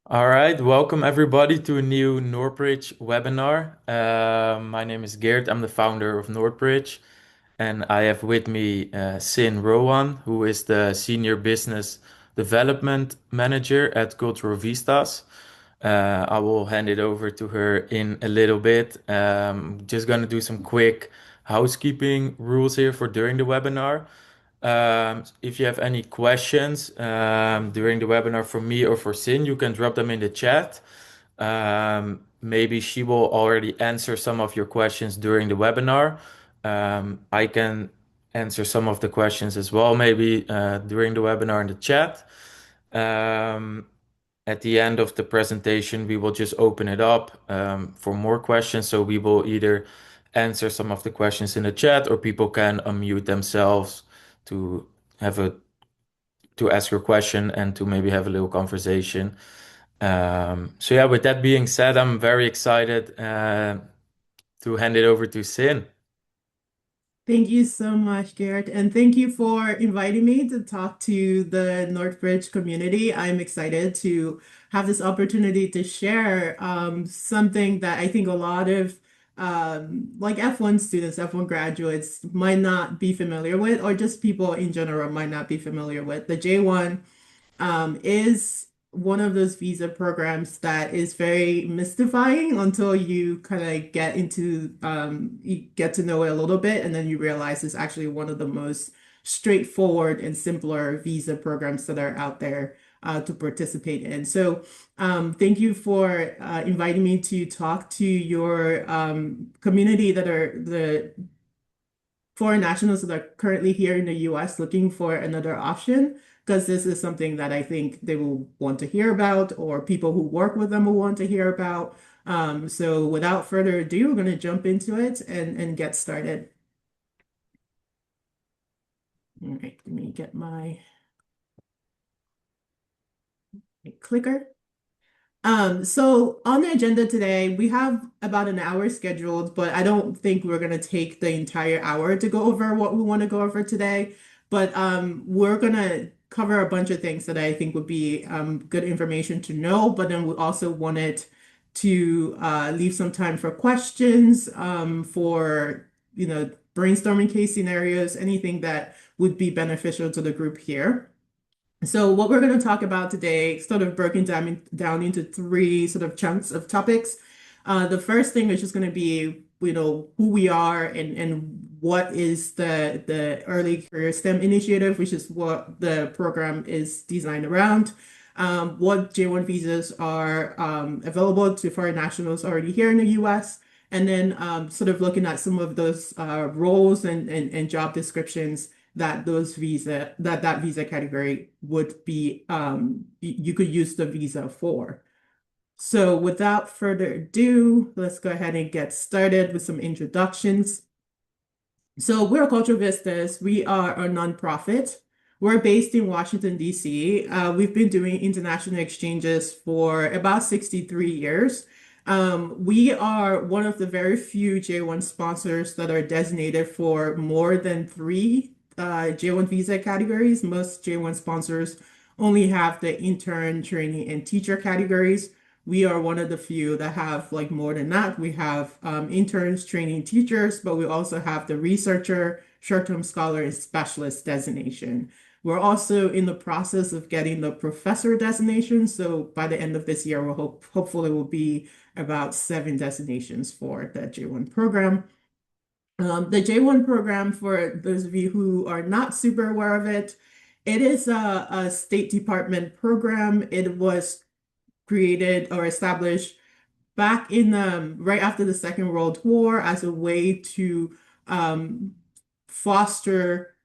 All right, welcome everybody to a new Northbridge webinar. My name is Geert. I'm the founder of Northbridge, and I have with me Cyn Rowan, who is the Senior Business Development Manager at Cultural Vistas. I will hand it over to her in a little bit. Just gonna do some quick housekeeping rules here for during the webinar. If you have any questions during the webinar for me or for Sin, you can drop them in the chat. Maybe she will already answer some of your questions during the webinar. I can answer some of the questions as well, maybe during the webinar in the chat. Um, at the end of the presentation, we will just open it up for more questions. So we will either answer some of the questions in the chat or people can unmute themselves to have a to ask your question and to maybe have a little conversation. So yeah, with that being said, I'm very excited to hand it over to Sin. Thank you so much, Garrett, and thank you for inviting me to talk to the Northbridge community. I'm excited to have this opportunity to share something that I think a lot of like F1 students, F1 graduates might not be familiar with, or just people in general might not be familiar with. The J-1 is one of those visa programs that is very mystifying until you kind of you get to know it a little bit, and then you realize it's actually one of the most straightforward and simpler visa programs that are out there to participate in. So, thank you for inviting me to talk to your community that are the foreign nationals that are currently here in the US looking for another option, because this is something that I think they will want to hear about, or people who work with them will want to hear about. So without further ado, we're going to jump into it and get started. All right, let me get my clicker. So on the agenda today, we have about an hour scheduled, but I don't think we're going to take the entire hour to go over what we want to go over today. But we're going to cover a bunch of things that I think would be good information to know. But then we also wanted to leave some time for questions, for brainstorming case scenarios, anything that would be beneficial to the group here. So what we're going to talk about today, sort of broken down into three sort of chunks of topics. The first thing is just going to be, who we are and what is the Early Career STEM Initiative, which is what the program is designed around. What J-1 visas are available to foreign nationals already here in the US, and then sort of looking at some of those roles and job descriptions that that visa category would be you could use the visa for. So without further ado, let's go ahead and get started with some introductions. So we're Cultural Vistas. We are a nonprofit. We're based in Washington, D.C. We've been doing international exchanges for about 63 years. We are one of the very few J-1 sponsors that are designated for more than three J-1 visa categories. Most J-1 sponsors only have the intern, trainee, and teacher categories. We are one of the few that have like more than that. We have interns, training teachers, but we also have the researcher, short-term scholar, and specialist designation. We're also in the process of getting the professor designation. So by the end of this year, hopefully will be about 7 designations for the J-1 program. The J-1 program, for those of you who are not super aware of it, it is a State Department program. It was created or established back in right after the Second World War as a way to um, foster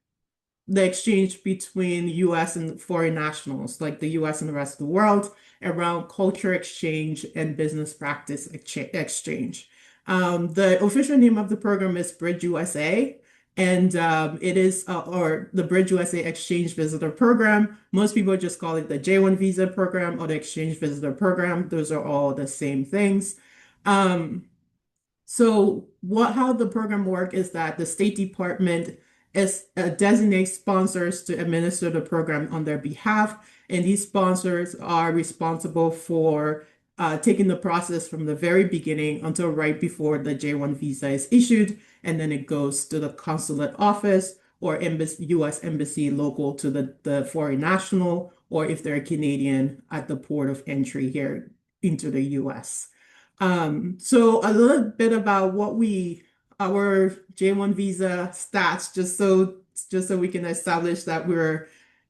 the exchange between US and foreign nationals, like the US and the rest of the world, around culture exchange and business practice exchange. The official name of the program is Bridge USA, and it is, or the Bridge USA Exchange Visitor Program. Most people just call it the J-1 Visa Program or the Exchange Visitor Program. Those are all the same things. How the program work is that the State Department designates sponsors to administer the program on their behalf, and these sponsors are responsible for taking the process from the very beginning until right before the J-1 visa is issued, and then it goes to the consulate office or embassy, U.S. embassy local to the foreign national, or if they're Canadian, at the port of entry here into the U.S. So a little bit about our J-1 visa stats, just so we can establish that we're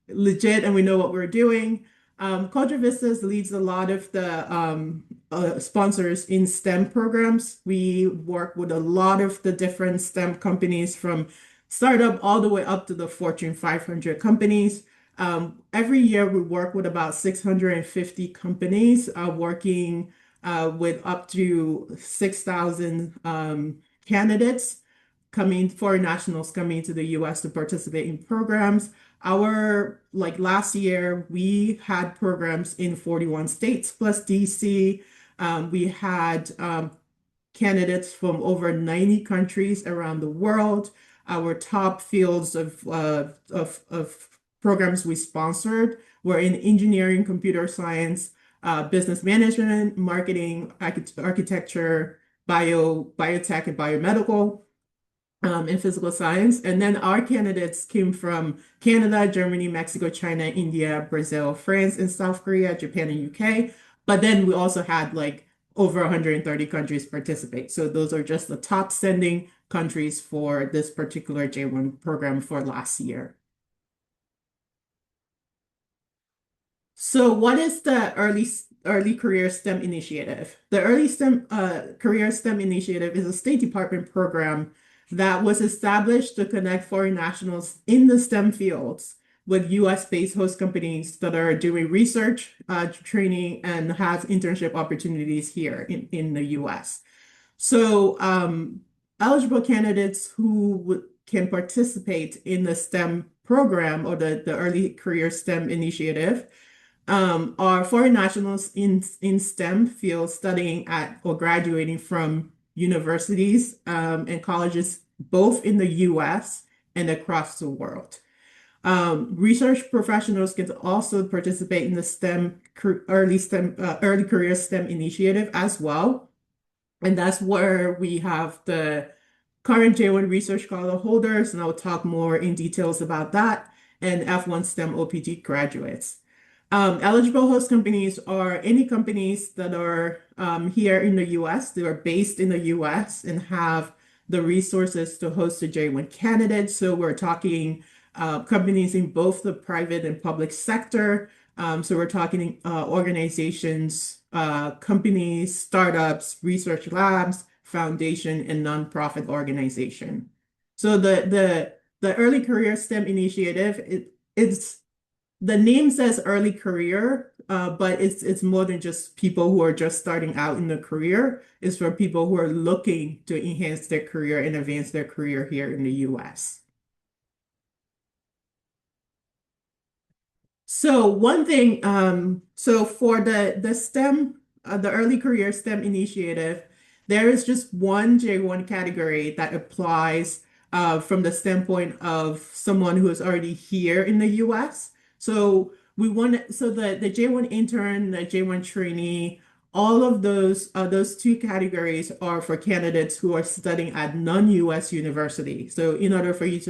legit and we know what we're doing. Cultural Vistas leads a lot of the sponsors in STEM programs. We work with a lot of the different STEM companies from startup all the way up to the Fortune 500 companies. Every year we work with about 650 companies working with up to 6,000 candidates foreign nationals coming to the US to participate in programs. Like last year, we had programs in 41 states plus DC. We had candidates from over 90 countries around the world. Our top fields of programs we sponsored were in engineering, computer science, business management, marketing, architecture, biotech, and biomedical in physical science. And then our candidates came from Canada, Germany, Mexico, China, India, Brazil, France, and South Korea, Japan, and UK. But then we also had like over 130 countries participate. So those are just the top sending countries for this particular J-1 program for last year. So what is the early career STEM initiative? The early STEM career STEM initiative is a State Department program that was established to connect foreign nationals in the STEM fields with US-based host companies that are doing research, training, and have internship opportunities here in the US. So eligible candidates who can participate in the STEM program or the early career STEM initiative are foreign nationals in STEM fields studying at or graduating from universities and colleges both in the US and across the world. Research professionals can also participate in the early career STEM initiative as well. And that's where we have the current J-1 research scholar holders, and I'll talk more in details about that, and F1 STEM OPT graduates. Eligible host companies are any companies that are here in the US, they are based in the US and have the resources to host a J-1 candidate. So we're talking companies in both the private and public sector. So we're talking organizations, companies, startups, research labs, foundation, and nonprofit organization. So the Early Career STEM Initiative, it's the name says early career, but it's more than just people who are just starting out in the career. It's for people who are looking to enhance their career and advance their career here in the US. So one thing, so for the STEM, the Early Career STEM Initiative, there is just one J-1 category that applies from the standpoint of someone who is already here in the US. So the J-1 intern, the J-1 trainee, all of those two categories are for candidates who are studying at non-US university. So in order for you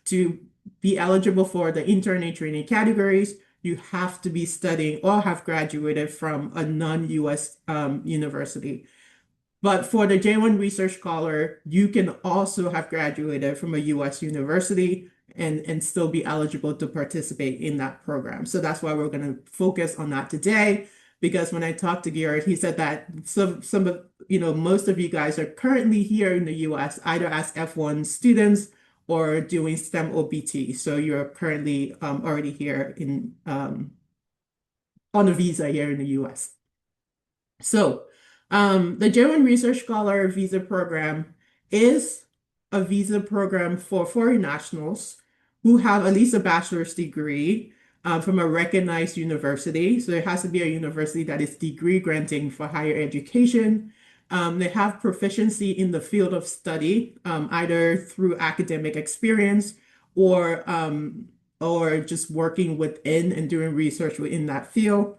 to be eligible for the intern and trainee categories, you have to be studying or have graduated from a non-US university. But for the J-1 Research Scholar, you can also have graduated from a US university and still be eligible to participate in that program. So that's why we're going to focus on that today. Because when I talked to Garrett, he said that some of, most of you guys are currently here in the US, either as F1 students or doing STEM OPT. So you're currently already here on a visa here in the US. So the J-1 Research Scholar Visa Program is a visa program for foreign nationals who have at least a bachelor's degree from a recognized university. So it has to be a university that is degree granting for higher education. They have proficiency in the field of study, either through academic experience or or just working within and doing research within that field.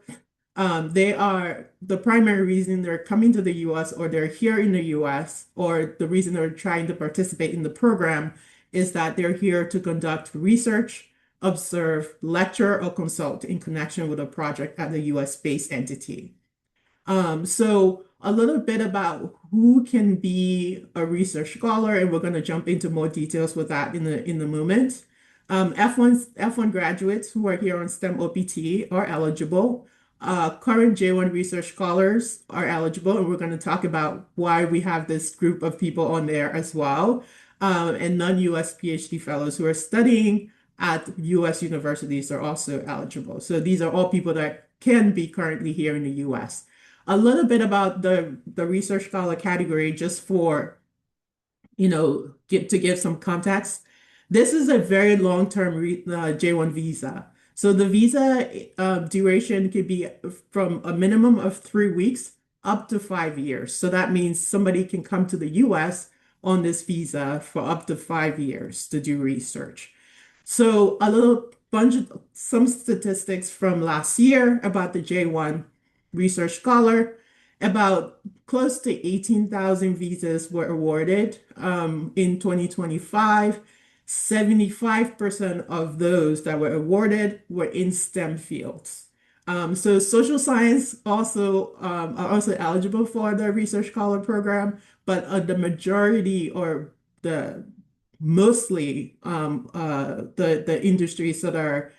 They are the primary reason they're coming to the US or they're here in the US, or the reason they're trying to participate in the program is that they're here to conduct research, observe, lecture, or consult in connection with a project at the US-based entity. So a little bit about who can be a research scholar, and we're going to jump into more details with that in the moment. F1 graduates who are here on STEM OPT are eligible. Current J-1 research scholars are eligible, and we're going to talk about why we have this group of people on there as well. And non-US PhD fellows who are studying at US universities are also eligible. So these are all people that can be currently here in the US. A little bit about the research scholar category, just for get to give some context. This is a very long-term J-1 visa. So the visa duration could be from a minimum of 3 weeks up to 5 years. So that means somebody can come to the US on this visa for up to 5 years to do research. So a little bunch of some statistics from last year about the J-1 research scholar. About close to 18,000 visas were awarded in 2025. 75% of those that were awarded were in STEM fields. So social science also are also eligible for the research scholar program, but the majority or the mostly the industries that are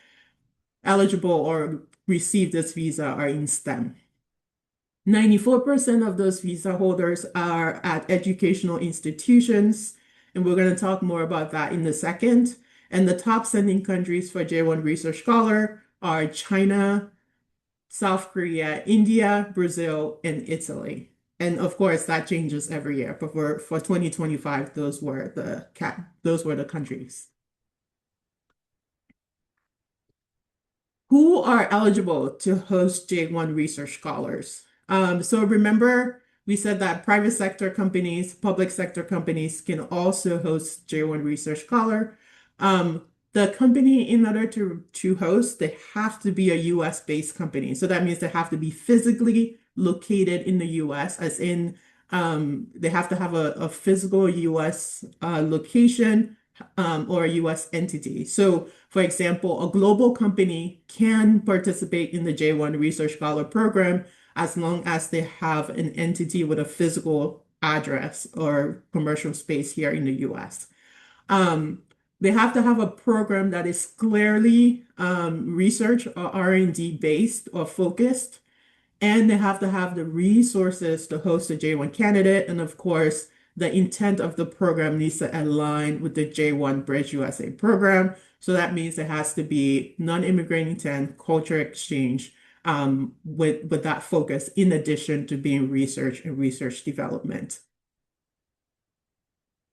eligible or receive this visa are in STEM. 94% of those visa holders are at educational institutions, and we're going to talk more about that in a second. And the top sending countries for J-1 Research Scholar are China, South Korea, India, Brazil, and Italy. And of course, that changes every year. But for 2025, those were the countries. Who are eligible to host J-1 research scholars? So remember, we said that private sector companies, public sector companies can also host J-1 research scholar. The company, in order to host, they have to be a US-based company. So that means they have to be physically located in the US, as in they have to have a physical US location or a US entity. So, for example, a global company can participate in the J-1 Research Scholar Program as long as they have an entity with a physical address or commercial space here in the US. Um, they have to have a program that is clearly research or R&D based or focused, and they have to have the resources to host a J-1 candidate. And of course, the intent of the program needs to align with the J-1 Bridge USA program. So that means it has to be non-immigrant intent, culture exchange, with that focus, in addition to being research and research development.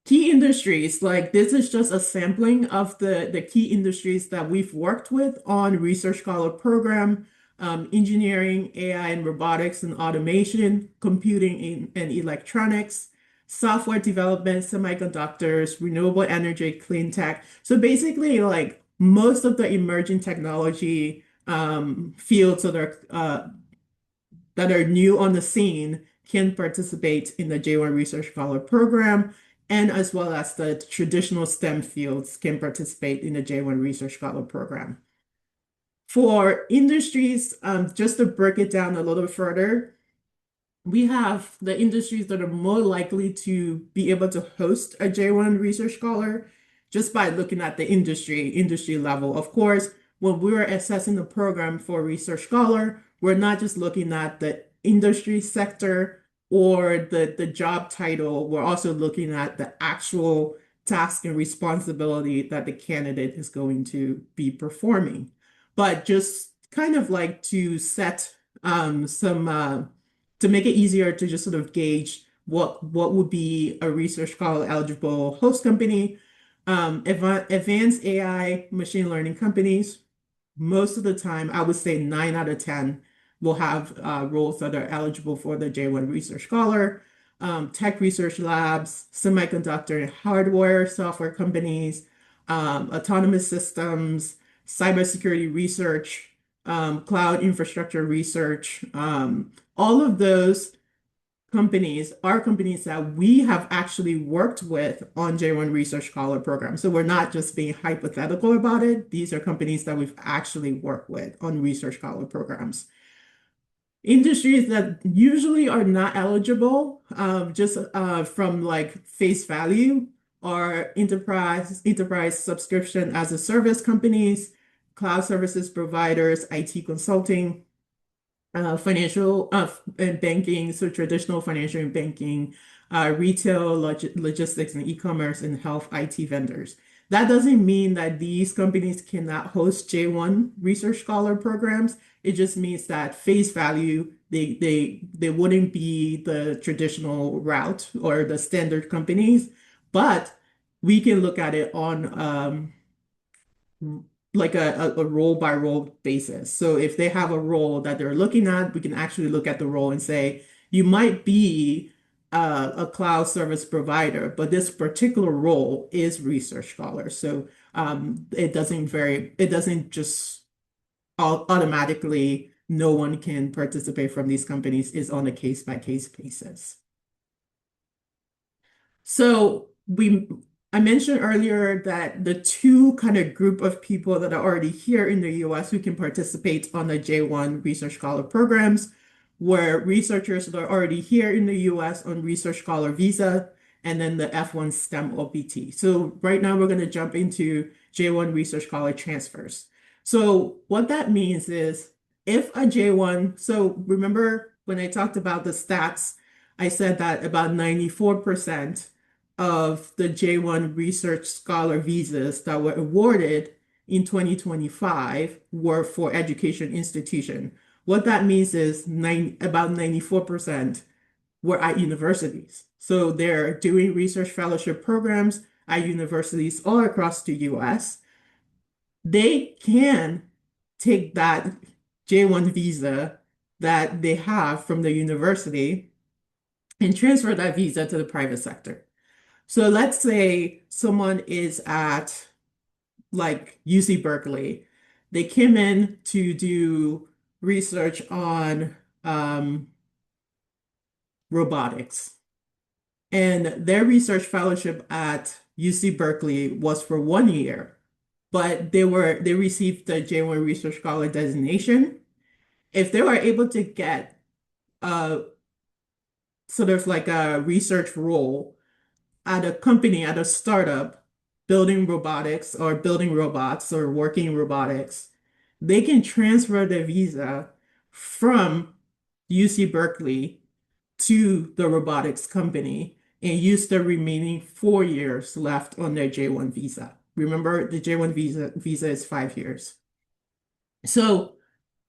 Key industries, like this is just a sampling of the key industries that we've worked with on Research Scholar Program: engineering, AI and robotics and automation, computing and electronics, software development, semiconductors, renewable energy, clean tech. So basically, like most of the emerging technology fields that are new on the scene can participate in the J-1 Research Scholar Program, and as well as the traditional STEM fields can participate in the J-1 Research Scholar Program. For industries, just to break it down a little further, we have the industries that are more likely to be able to host a J-1 research scholar just by looking at the industry level. Of course, when we're assessing the program for a research scholar, we're not just looking at the industry sector or the job title. We're also looking at the actual task and responsibility that the candidate is going to be performing. But just kind of like to set some to make it easier to just sort of gauge what would be a research scholar eligible host company. Advanced AI machine learning companies, most of the time, I would say 9 out of 10 will have roles that are eligible for the J-1 research scholar. Tech research labs, semiconductor and hardware software companies, autonomous systems, cybersecurity research, cloud infrastructure research. All of those companies are companies that we have actually worked with on J-1 Research Scholar Program. So we're not just being hypothetical about it. These are companies that we've actually worked with on Research Scholar programs. Industries that usually are not eligible, just from like face value, are enterprise subscription as a service companies, cloud services providers, IT consulting, financial and banking, so traditional financial and banking, retail, logistics and e-commerce, and health IT vendors. That doesn't mean that these companies cannot host J-1 Research Scholar programs. It just means that face value, they wouldn't be the traditional route or the standard companies, but we can look at it on like a role by role basis. So if they have a role that they're looking at, we can actually look at the role and say, you might be a cloud service provider, but this particular role is research scholar. So it doesn't just automatically, no one can participate from these companies, is on a case by case basis. So I mentioned earlier that the two kind of group of people that are already here in the US who can participate on the J-1 Research Scholar programs were researchers that are already here in the US on Research Scholar visa, and then the F1 STEM OPT. So right now we're going to jump into J-1 Research Scholar transfers. So what that means is if a J-1, so remember when I talked about the stats, I said that about 94% of the J-1 Research Scholar visas that were awarded in 2025 were for education institution. What that means is about 94% were at universities. So they're doing research fellowship programs at universities all across the US. They can take that J-1 visa that they have from the university and transfer that visa to the private sector. So let's say someone is at like UC Berkeley. They came in to do research on robotics. And their research fellowship at UC Berkeley was for 1 year, but they received the J-1 Research Scholar designation. If they were able to get a sort of like a research role at a company, at a startup, building robotics or building robots or working in robotics, they can transfer their visa from UC Berkeley to the robotics company and use the remaining 4 years left on their J-1 visa. Remember, the J-1 visa is 5 years. So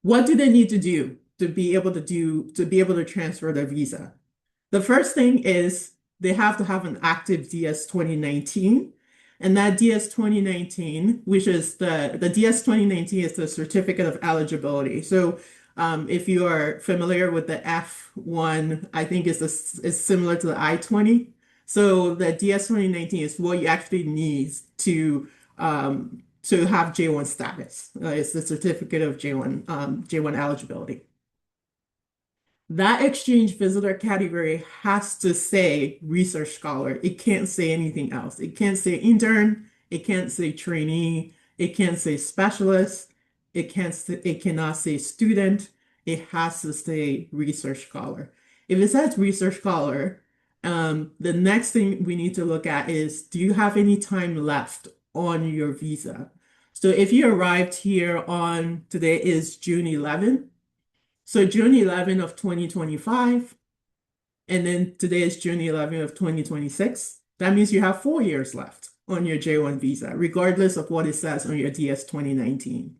what do they need to do to be able to transfer their visa? The first thing is they have to have an active DS 2019. And that DS 2019, which is the DS 2019 is the certificate of eligibility. So if you are familiar with the F1, I think is similar to the I-20. So the DS 2019 is what you actually need to have J-1 status. It's the certificate of J-1 eligibility. That exchange visitor category has to say research scholar. It can't say anything else. It can't say intern. It can't say trainee. It can't say specialist. It cannot say student. It has to say research scholar. If it says research scholar, the next thing we need to look at is, do you have any time left on your visa? So if you arrived here on, today is June 11th, so June 11 of 2025, and then today is June 11 of 2026. That means you have 4 years left on your J-1 visa, regardless of what it says on your DS 2019.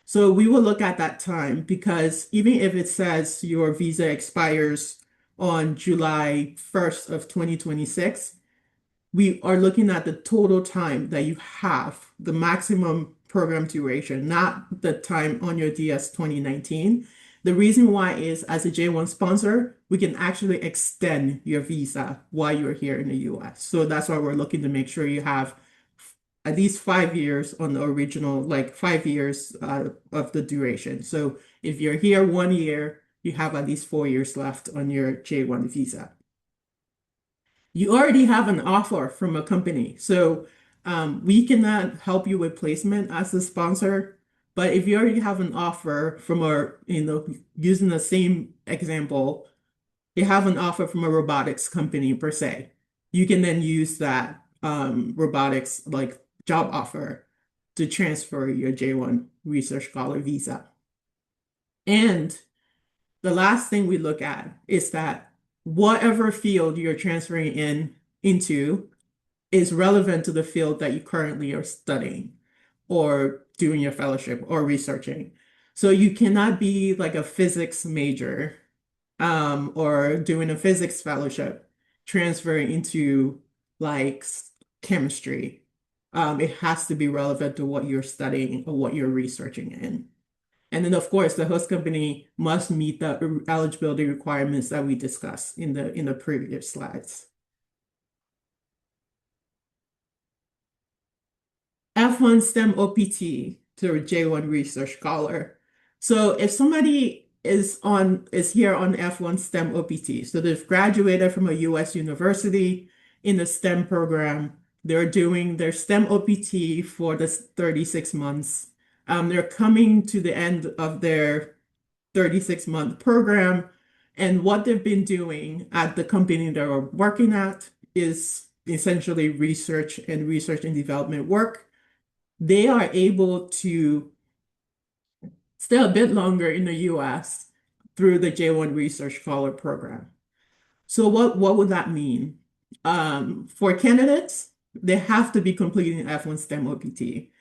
So we will look at that time because even if it says your visa expires on July 1st of 2026, we are looking at the total time that you have, the maximum program duration, not the time on your DS 2019. The reason why is as a J-1 sponsor, we can actually extend your visa while you're here in the US. So that's why we're looking to make sure you have at least 5 years on the original, like 5 years of the duration. So if you're here 1 year, you have at least 4 years left on your J-1 visa. You already have an offer from a company. So we cannot help you with placement as a sponsor. But if you already have an offer from using the same example, you have an offer from a robotics company per se. You can then use that robotics like job offer to transfer your J-1 research scholar visa. And the last thing we look at is that whatever field you're transferring into is relevant to the field that you currently are studying or doing your fellowship or researching. So you cannot be like a physics major or doing a physics fellowship, transferring into like chemistry. It has to be relevant to what you're studying or what you're researching in. And then, of course, the host company must meet the eligibility requirements that we discussed in the previous slides. F1 STEM OPT to J-1 research scholar. So if somebody is here on F1 STEM OPT, so they've graduated from a US university in the STEM program, they're doing their STEM OPT for this 36 months. They're coming to the end of their 36-month program, and what they've been doing at the company they're working at is essentially research and development work. They are able to stay a bit longer in the US through the J-1 Research Scholar Program. So what would that mean? For candidates, they have to be completing F1 STEM OPT.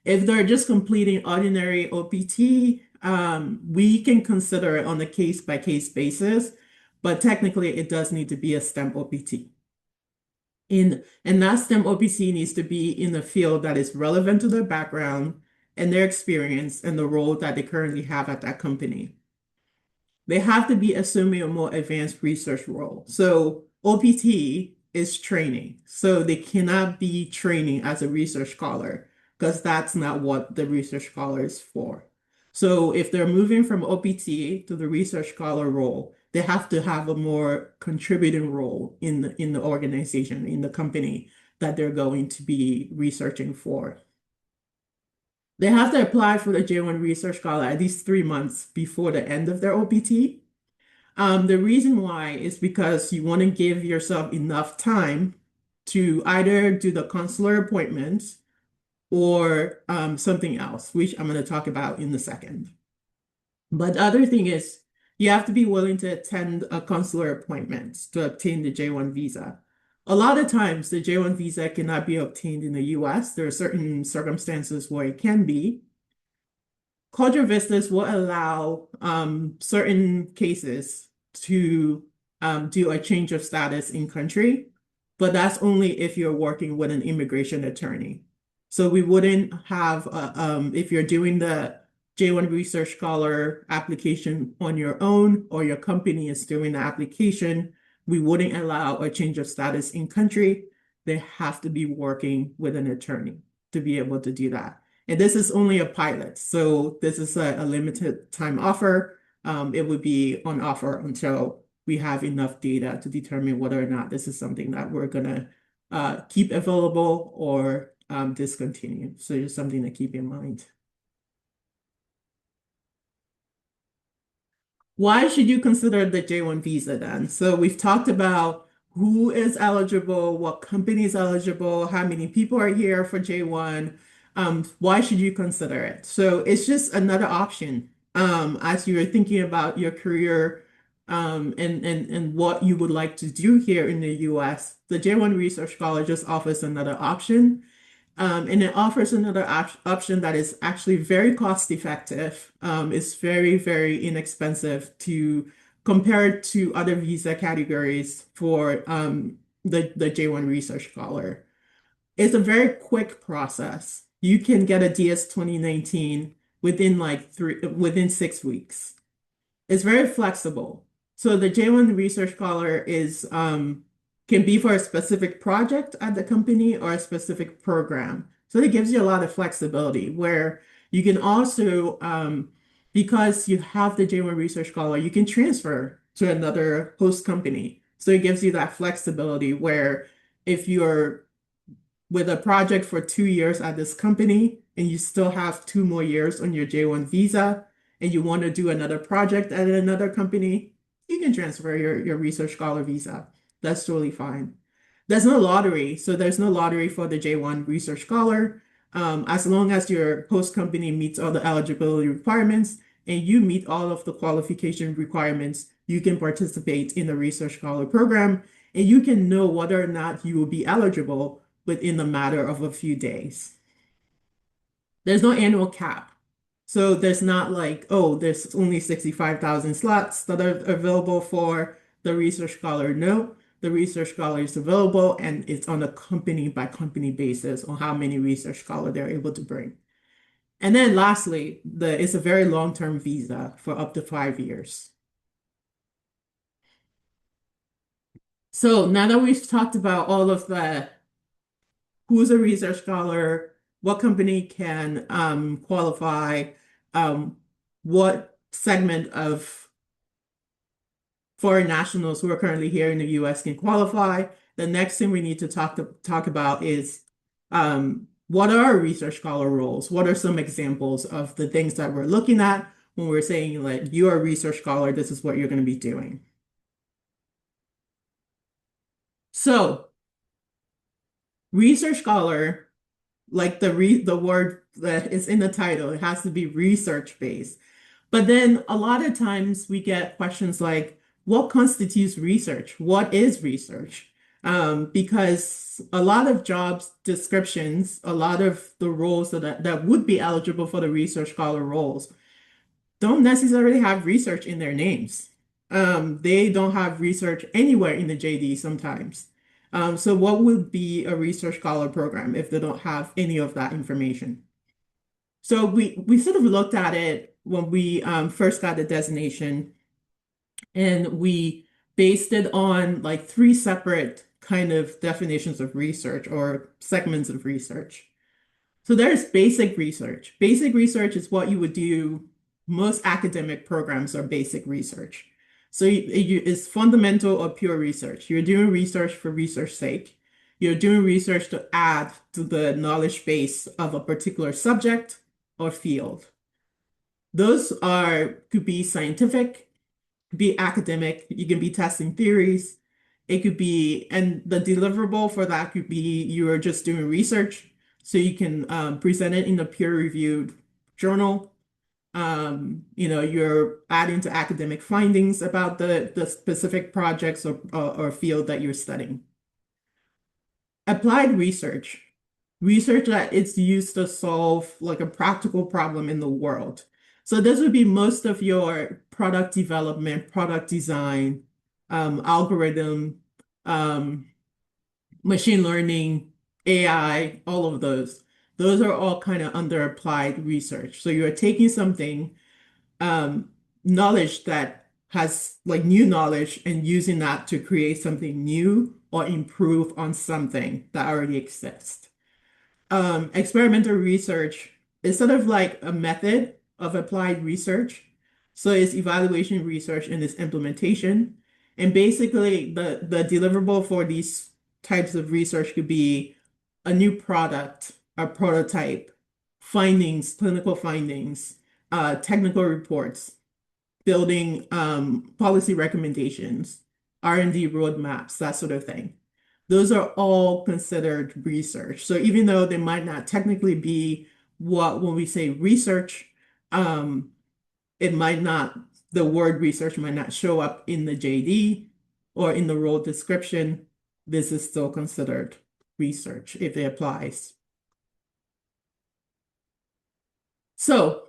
If they're just completing ordinary OPT, we can consider it on a case-by-case basis, but technically it does need to be a STEM OPT. And that STEM OPT needs to be in a field that is relevant to their background and their experience and the role that they currently have at that company. They have to be assuming a more advanced research role. So OPT is training. So they cannot be training as a research scholar because that's not what the research scholar is for. So if they're moving from OPT to the research scholar role, they have to have a more contributing role in the organization, in the company that they're going to be researching for. They have to apply for the J-1 Research Scholar at least 3 months before the end of their OPT. The reason why is because you want to give yourself enough time to either do the consular appointments or something else, which I'm going to talk about in a second. But the other thing is you have to be willing to attend a consular appointment to obtain the J-1 visa. A lot of times the J-1 visa cannot be obtained in the US. There are certain circumstances where it can be. Cultural Vistas will allow certain cases to do a change of status in country, but that's only if you're working with an immigration attorney. So we wouldn't have, if you're doing the J-1 Research Scholar application on your own or your company is doing the application, we wouldn't allow a change of status in country. They have to be working with an attorney to be able to do that. And this is only a pilot, so this is a limited time offer. It would be on offer until we have enough data to determine whether or not this is something that we're gonna keep available or discontinue. So just something to keep in mind. Why should you consider the J-1 visa then? So we've talked about who is eligible, what company is eligible, how many people are here for J-1. Why should you consider it? So it's just another option as you're thinking about your career and what you would like to do here in the US. The J-1 Research Scholar just offers another option. And it offers another option that is actually very cost effective. It's very, very inexpensive to compare it to other visa categories for the J-1 Research Scholar. It's a very quick process. You can get a DS 2019 within 6 weeks. It's very flexible. So the J-1 Research Scholar can be for a specific project at the company or a specific program. So it gives you a lot of flexibility where you can also, because you have the J-1 Research Scholar, you can transfer to another host company. So it gives you that flexibility where if you're with a project for 2 years at this company and you still have 2 more years on your J-1 visa and you want to do another project at another company, you can transfer your research scholar visa. That's totally fine. There's no lottery, so there's no lottery for the J-1 research scholar. As long as your host company meets all the eligibility requirements and you meet all of the qualification requirements, you can participate in the research scholar program and you can know whether or not you will be eligible within the matter of a few days. There's no annual cap. So there's not like, oh, there's only 65,000 slots that are available for the research scholar. No, the research scholar is available and it's on a company by company basis on how many research scholar they're able to bring. And then lastly, it's a very long-term visa for up to 5 years. So now that we've talked about all of the who's a research scholar, what company can qualify, um, what segment of foreign nationals who are currently here in the US can qualify. The next thing we need to talk about is what are research scholar roles? What are some examples of the things that we're looking at when we're saying like you're a research scholar, this is what you're going to be doing. So research scholar like the word that is in the title, it has to be research based. But then a lot of times we get questions like, what constitutes research? What is research? Because a lot of jobs descriptions, a lot of the roles that would be eligible for the research scholar roles don't necessarily have research in their names. They don't have research anywhere in the JD sometimes. So what would be a research scholar program if they don't have any of that information? So we sort of looked at it when we first got the designation, and we based it on like three separate kind of definitions of research or segments of research. So there's basic research. Basic research is what you would do. Most academic programs are basic research. So it's fundamental or pure research. You're doing research for research sake. You're doing research to add to the knowledge base of a particular subject or field. Those could be scientific, could be academic. You can be testing theories. It could be, and the deliverable for that could be you are just doing research. So you can present it in a peer-reviewed journal. You're adding to academic findings about the specific projects or field that you're studying. Applied research, research that it's used to solve like a practical problem in the world. So this would be most of your product development, product design, algorithm, um, machine learning, AI, all of those. Those are all kind of under applied research. So you're taking something, um, knowledge that has like new knowledge and using that to create something new or improve on something that already exists. Experimental research is sort of like a method of applied research. So it's evaluation research and its implementation. And basically the deliverable for these types of research could be a new product, a prototype, findings, clinical findings, technical reports, building policy recommendations, R&D roadmaps, that sort of thing. Those are all considered research. So even though they might not technically be when we say research, um, it might not, the word research might not show up in the JD or in the role description. This is still considered research if it applies. So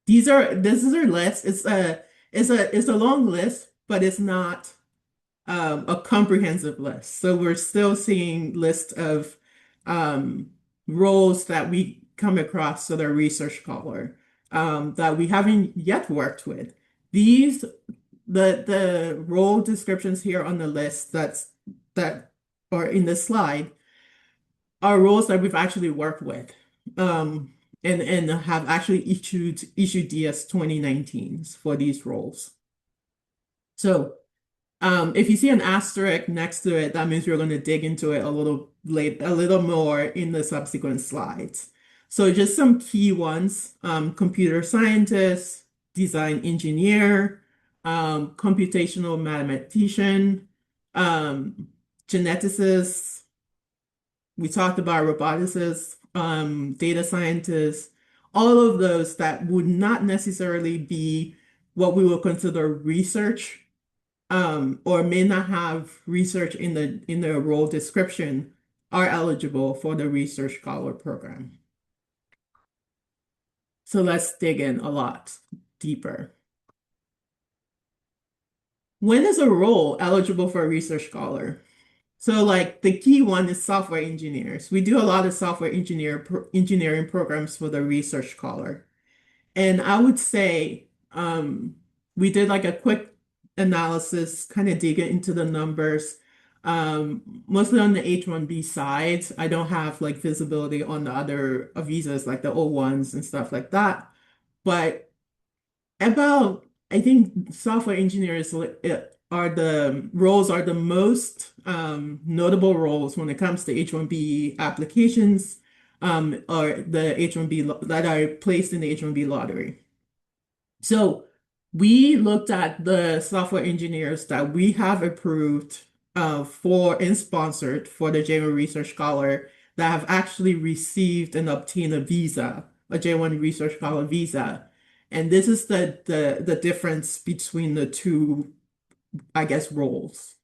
this is our list. It's a long list, but it's not a comprehensive list. So we're still seeing lists of roles that we come across that are research scholar that we haven't yet worked with. These the role descriptions here on the list that are in the slide are roles that we've actually worked with, um, and have actually issued DS 2019s for these roles. So if you see an asterisk next to it, that means we're going to dig into it a little more in the subsequent slides. So just some key ones: computer scientist, design engineer, computational mathematician, um, geneticist. We talked about roboticists, data scientists, all of those that would not necessarily be what we would consider research, or may not have research in their role description, are eligible for the Research Scholar Program. So let's dig in a lot deeper. When is a role eligible for a Research Scholar? So like the key one is software engineers. We do a lot of engineering programs for the Research Scholar. And I would say we did like a quick analysis, kind of digging into the numbers, mostly on the H-1B side. I don't have like visibility on the other visas, like the O-1s and stuff like that. But about, I think software engineers are the most notable roles when it comes to H-1B applications, or the that are placed in the H-1B lottery. So we looked at the software engineers that we have approved for and sponsored for the J-1 Research Scholar that have actually received and obtained a visa, a J-1 Research Scholar visa. And this is the difference between the two, I guess, roles.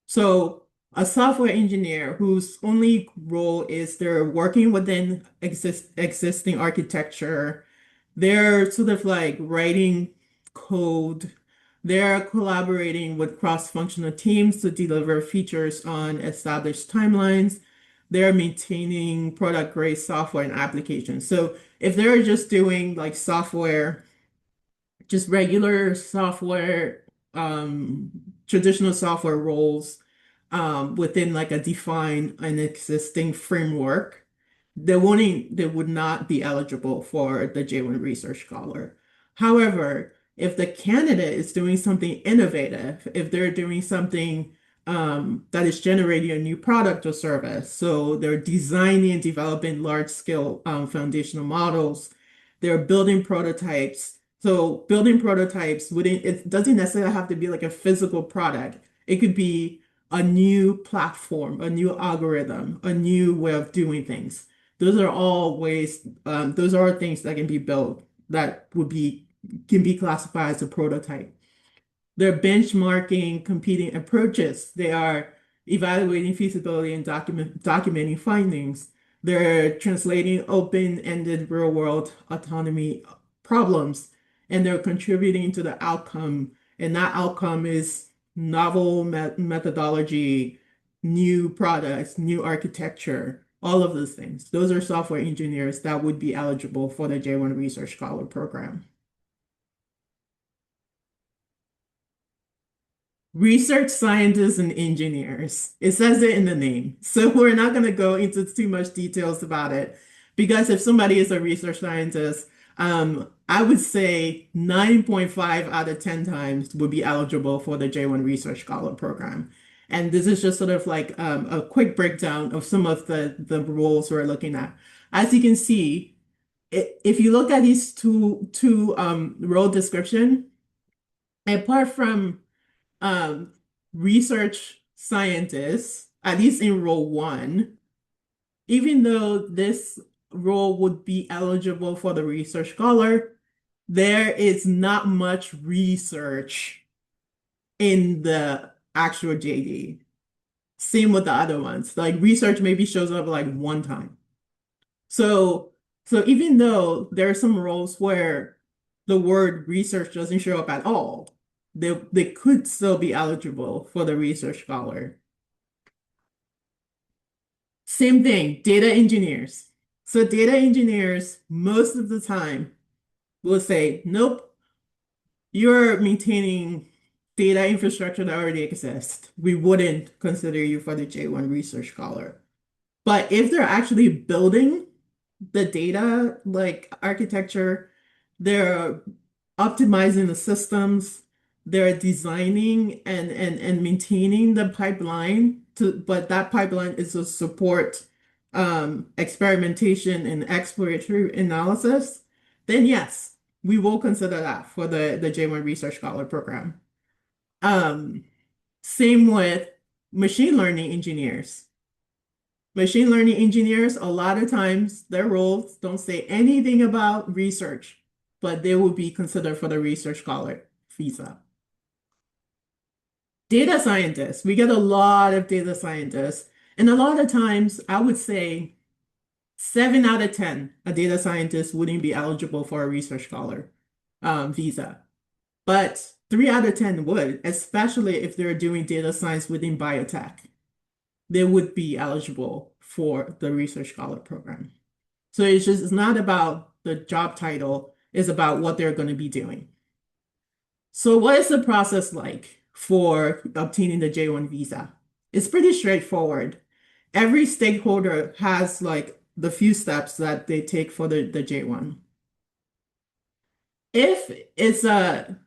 So a software engineer whose only role is they're working within existing architecture, they're sort of like writing code. They're collaborating with cross-functional teams to deliver features on established timelines. They're maintaining product-grade software and applications. So if they're just doing like software, just regular software, um, traditional software roles, within like a defined and existing framework, they would not be eligible for the J-1 Research Scholar. However, if the candidate is doing something innovative, if they're doing something that is generating a new product or service, so they're designing and developing large-scale foundational models, they're building prototypes. So building prototypes wouldn't, it doesn't necessarily have to be like a physical product. It could be a new platform, a new algorithm, a new way of doing things. Those are all ways, those are things that can be built that can be classified as a prototype. They're benchmarking competing approaches. They are evaluating feasibility and documenting findings. They're translating open-ended real-world autonomy problems, and they're contributing to the outcome. And that outcome is novel methodology, new products, new architecture, all of those things. Those are software engineers that would be eligible for the J-1 Research Scholar Program. Research scientists and engineers. It says it in the name. So we're not going to go into too much details about it because if somebody is a research scientist, I would say 9.5 out of 10 times would be eligible for the J-1 Research Scholar Program. And this is just sort of like a quick breakdown of some of the roles we're looking at. As you can see, if you look at these two role description, apart from um, research scientists, at least in role one, even though this role would be eligible for the research scholar, there is not much research in the actual JD. Same with the other ones. Like research maybe shows up like one time. So, so even though there are some roles where the word research doesn't show up at all, they could still be eligible for the research scholar. Same thing, data engineers. So data engineers, most of the time, will say, nope, you're maintaining data infrastructure that already exists. We wouldn't consider you for the J-1 research scholar. But if they're actually building the data like architecture, they're optimizing the systems, they're designing and maintaining the pipeline but that pipeline is to support experimentation and exploratory analysis, then yes, we will consider that for the J-1 Research Scholar program. Um, Same with machine learning engineers. Machine learning engineers, a lot of times their roles don't say anything about research, but they will be considered for the research scholar visa. Data scientists, we get a lot of data scientists, and a lot of times I would say 7 out of 10, a data scientist wouldn't be eligible for a research scholar visa, but 3 out of 10 would, especially if they're doing data science within biotech. They would be eligible for the research scholar program. So it's not about the job title, it's about what they're going to be doing. So what is the process like for obtaining the J-1 visa? It's pretty straightforward. Every stakeholder has like the few steps that they take for the J-1. If it's a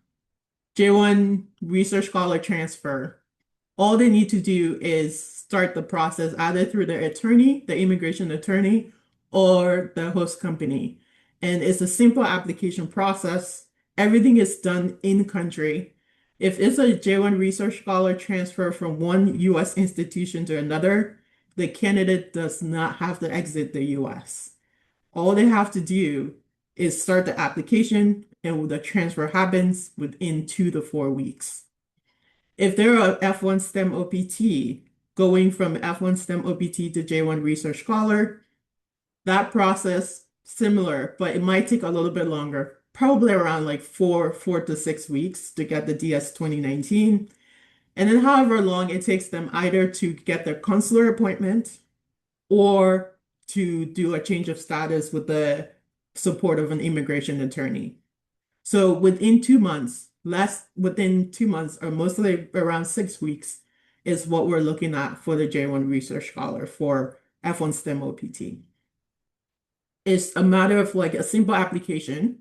J-1 research scholar transfer, all they need to do is start the process either through their attorney, the immigration attorney, or the host company. And it's a simple application process. Everything is done in country. If it's a J-1 research scholar transfer from one US institution to another, the candidate does not have to exit the US. All they have to do is start the application, and the transfer happens within 2 to 4 weeks. If they're a F1 STEM OPT, going from F1 STEM OPT to J1 Research Scholar, that process similar, but it might take a little bit longer, probably around like 4 to 6 weeks to get the DS 2019. And then however long it takes them either to get their consular appointment or to do a change of status with the support of an immigration attorney. So within 2 months, or mostly around 6 weeks, is what we're looking at for the J1 Research Scholar for F1 STEM OPT. It's a matter of like a simple application.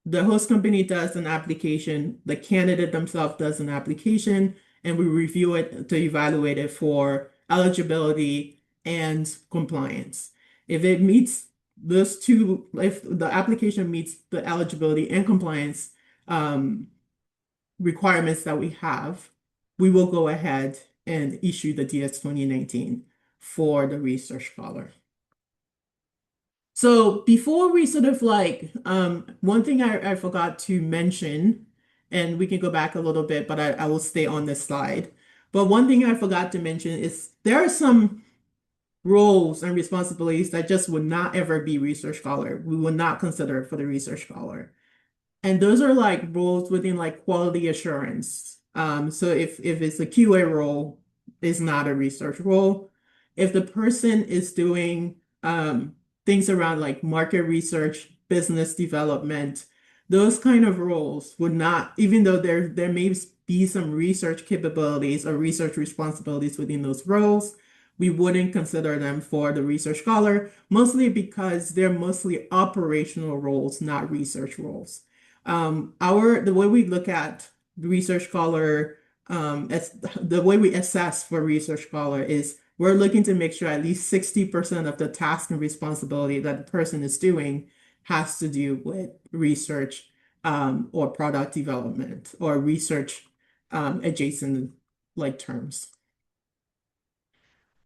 The host company does an application, the candidate themselves does an application, and we review it to evaluate it for eligibility and compliance. If it meets those two, if the application meets the eligibility and compliance um, requirements that we have, we will go ahead and issue the DS 2019 for the research scholar. So before we sort of like, one thing I forgot to mention, and we can go back a little bit, but I will stay on this slide. But one thing I forgot to mention is there are some roles and responsibilities that just would not ever be research scholar. We would not consider for the research scholar. And those are like roles within like quality assurance. So if it's a QA role, it's not a research role. If the person is doing things around like market research, business development, those kind of roles would not, even though there may be some research capabilities or research responsibilities within those roles, we wouldn't consider them for the research scholar, mostly because they're mostly operational roles, not research roles. The way we look at research scholar, as the way we assess for research scholar is we're looking to make sure at least 60% of the task and responsibility that the person is doing has to do with research, or product development or research, adjacent like terms.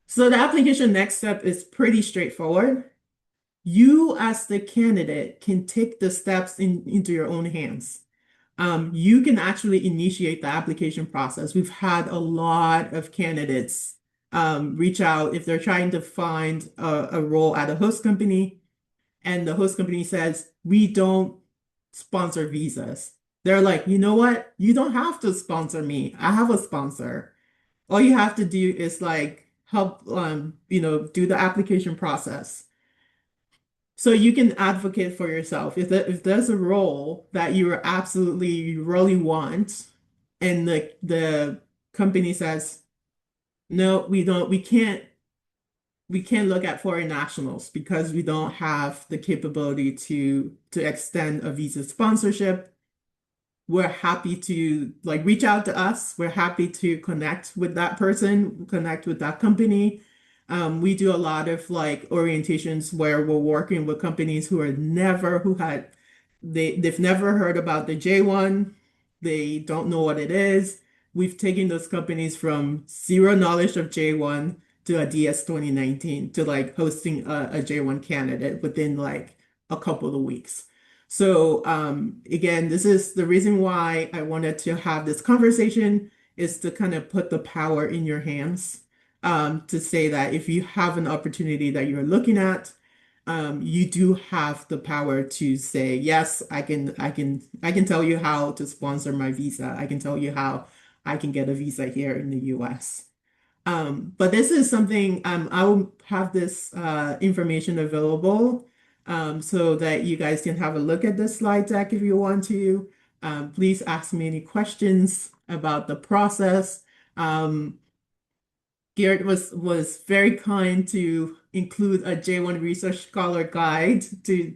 So the application next step is pretty straightforward. You as the candidate can take the steps into your own hands. You can actually initiate the application process. We've had a lot of candidates reach out if they're trying to find a role at a host company, and the host company says, we don't sponsor visas. They're like, you know what? You don't have to sponsor me. I have a sponsor. All you have to do is like help, do the application process. So you can advocate for yourself. If there's a role that you absolutely you really want, and the company says, no, we don't, we can't look at foreign nationals because we don't have the capability to extend a visa sponsorship. We're happy to like reach out to us. We're happy to connect with that person, connect with that company. We do a lot of like orientations where we're working with companies they've never heard about the J-1. They don't know what it is. We've taken those companies from zero knowledge of J-1 to a DS 2019 to like hosting a J-1 candidate within like a couple of weeks. So again, this is the reason why I wanted to have this conversation is to kind of put the power in your hands, to say that if you have an opportunity that you're looking at, you do have the power to say, yes, I can tell you how to sponsor my visa. I can tell you how I can get a visa here in the US. But this is something I will have this information available so that you guys can have a look at the slide deck if you want to. Please ask me any questions about the process. Um, Garrett was very kind to include a J-1 Research Scholar guide to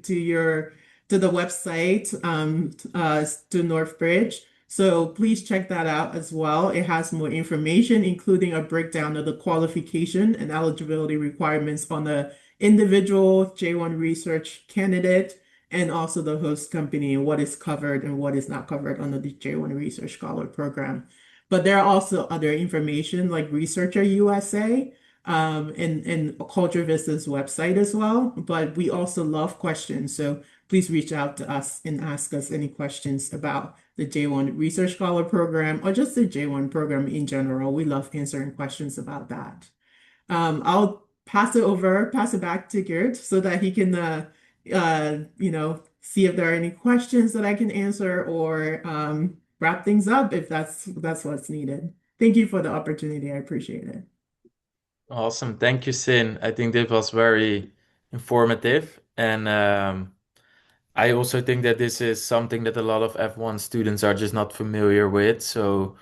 the website to Northbridge. So please check that out as well. It has more information, including a breakdown of the qualification and eligibility requirements on the individual J-1 research candidate and also the host company and what is covered and what is not covered under the J-1 Research Scholar program. But there are also other information like Researcher USA and Cultural Vistas website as well. But we also love questions. So please reach out to us and ask us any questions about the J-1 Research Scholar program or just the J-1 program in general. We love answering questions about that. I'll pass it back to Gert so that he can, see if there are any questions that I can answer or wrap things up if that's what's needed. Thank you for the opportunity. I appreciate it. Awesome. Thank you, Cyn. I think this was very informative. And I also think that this is something that a lot of F1 students are just not familiar with. So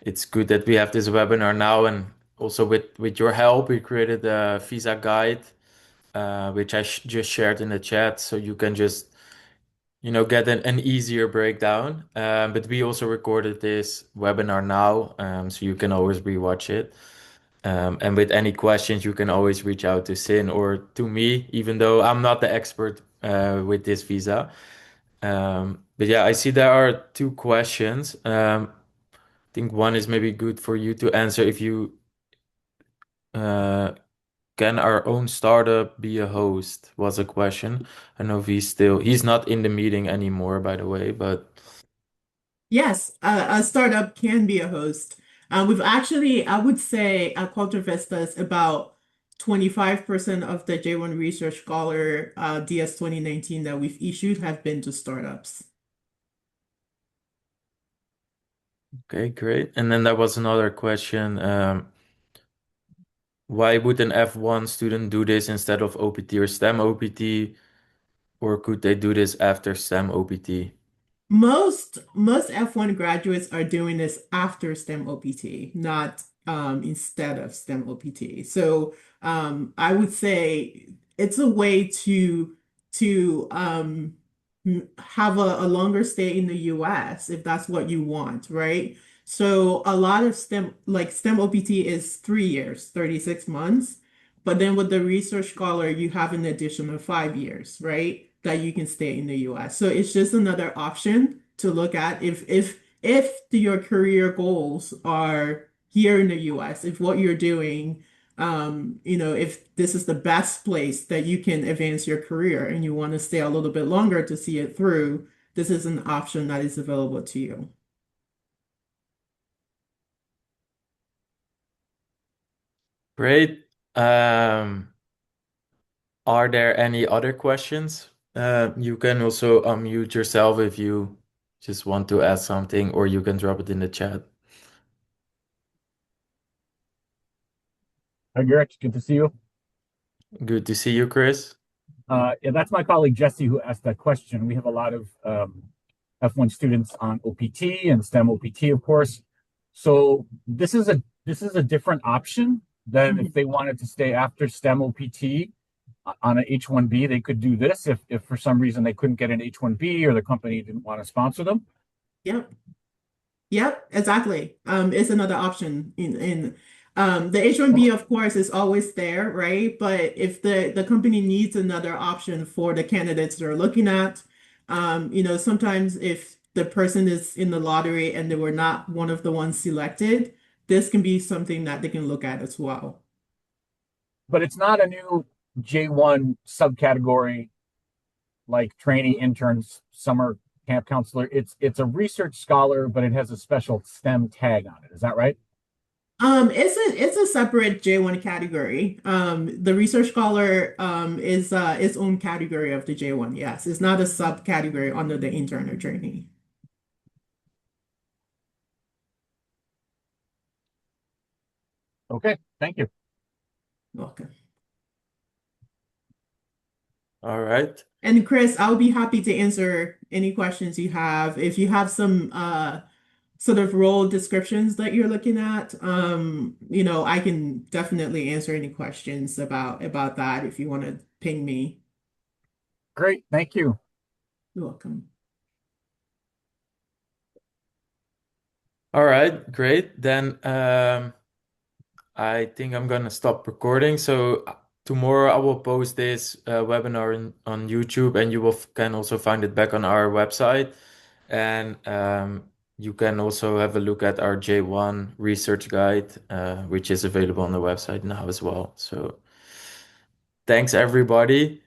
it's good that we have this webinar now. And also with your help, we created a visa guide, which I sh just shared in the chat. So you can just, get an easier breakdown. But we also recorded this webinar now, so you can always rewatch it. And with any questions, you can always reach out to Cyn or to me, even though I'm not the expert with this visa. But yeah, I see there are two questions. I think one is maybe good for you to answer if you uh, can our own startup be a host was a question. I know if he's not in the meeting anymore, by the way, but Yes, a startup can be a host. We've actually, I would say, at Cultural Vistas, about 25% of the J1 Research Scholar DS 2019 that we've issued have been to startups. okay, great. And then there was another question. Why would an F1 student do this instead of OPT or STEM OPT? Or could they do this after STEM OPT? Most F1 graduates are doing this after STEM OPT, not instead of STEM OPT. So I would say it's a way to have a longer stay in the US if that's what you want, right? So a lot of STEM OPT is 3 years, 36 months. But then with the research scholar, you have an additional 5 years, right? That you can stay in the US. So it's just another option to look at if your career goals are here in the US, if what you're doing, if this is the best place that you can advance your career and you want to stay a little bit longer to see it through, this is an option that is available to you. Great. Are there any other questions? You can also unmute yourself if you just want to ask something, or you can drop it in the chat. Hi, Garrett. Good to see you. Good to see you, Chris. Yeah, that's my colleague Jesse who asked that question. We have a lot of F1 students on OPT and STEM OPT, of course. So this is a different option then if Mhm. they wanted to stay after STEM OPT on an H-1B, they could do this if for some reason they couldn't get an H-1B or the company didn't want to sponsor them. Yep. Yep, exactly. It's another option in the H-1B, Well, of course, is always there, right? But if the company needs another option for the candidates they're looking at, sometimes if the person is in the lottery and they were not one of the ones selected, this can be something that they can look at as well. but it's not a new J-1 subcategory like trainee interns, summer camp counselor. It's a research scholar, but it has a special STEM tag on it. Is that right? It's a separate J-1 category. The research scholar is its own category of the J-1. Yes, it's not a subcategory under the intern or trainee. Okay, thank you. Welcome. All right. And Chris, I'll be happy to answer any questions you have. If you have some sort of role descriptions that you're looking at, I can definitely answer any questions about that if you want to ping me. Great, thank you. You're welcome. All right, great. Then I think I'm gonna stop recording. So tomorrow I will post this webinar on YouTube, and you will can also find it back on our website. And you can also have a look at our J1 research guide, which is available on the website now as well. So thanks everybody.